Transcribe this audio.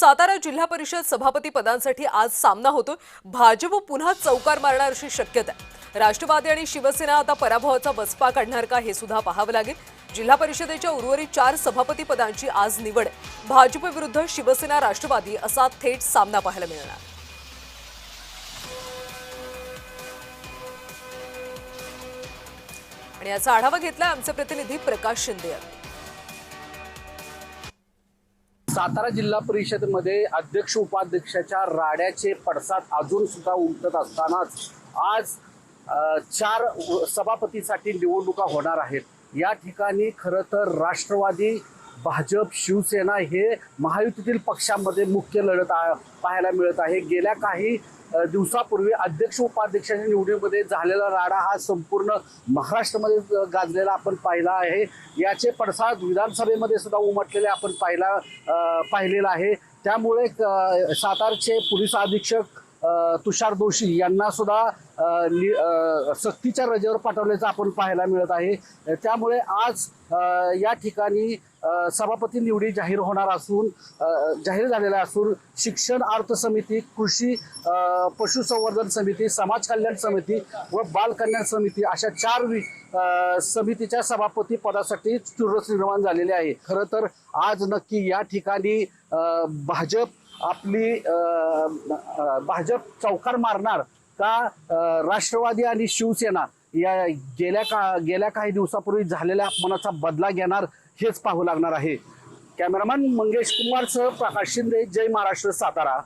सातारा जिल्हा परिषद सभापती पदांसाठी आज सामना होतो। भाजप पुन्हा चौकार मारणार अशी शक्यता आहे। राष्ट्रवादी आणि शिवसेना आता पराभवाचा वचपा काढणार का हे सुद्धा पाहावं लागेल। जिल्हा परिषदेच्या उर्वरित 4 सभापती पदांची आज निवड आहे। भाजप विरुद्ध शिवसेना राष्ट्रवादी असा थेट सामना पाहायला मिळणार। आणि याचा आढावा घेतलाय आमचे प्रतिनिधी प्रकाश शिंदे यांनी। सातारा जिल्हा परिषदेमध्ये अध्यक्ष उपाध्यक्षाच्या राड्याचे पडसाद अजून सुद्धा उमटत असतानाच आज 4 सभापतीसाठी निवडणुका होणार आहेत। या ठिकाणी खरं तर राष्ट्रवादी, भाजप, शिवसेना हे महायुतीतील पक्षांमध्ये मुख्य लढत पाहायला मिळत आहे। गेल्या काही दिवसापूर्वी अध्यक्ष उपाध्यक्षाच्या निवडीमध्ये झालेला राडा हा संपूर्ण महाराष्ट्रामध्ये गाजलेला आपण पाहिला आहे। याचे पडसाद विधानसभेमध्ये सुद्धा उमटलेले आपण पाहिलेला आहे। त्यामुळे सातारचे पोलीस अधीक्षक तुषार दोशी यांना सुद्धा सक्तीच्या रजेवर पाठवल्याचं आपण पाहायला मिळत आहे। त्यामुळे आज या ठिकाणी सभापती निवडी जाहीर झालेल्या असून शिक्षण अर्थ समिती, कृषी पशुसंवर्धन समिती, समाज कल्याण समिती व बाल कल्याण समिती अशा 4 समितीच्या सभापती पदासाठी चुरस निर्माण झालेली आहे। खरं तर आज नक्की या ठिकाणी भाजप चौकार मारणार का राष्ट्रवादी आणि शिवसेना या गेल्या काही दिवसापूर्वी झालेल्या अपमानाचा बदला घेणार हेच पाहावं लागणार आहे। कॅमेरामॅन मंगेश कुमारसह प्रकाश शिंदे, जय महाराष्ट्र, सातारा।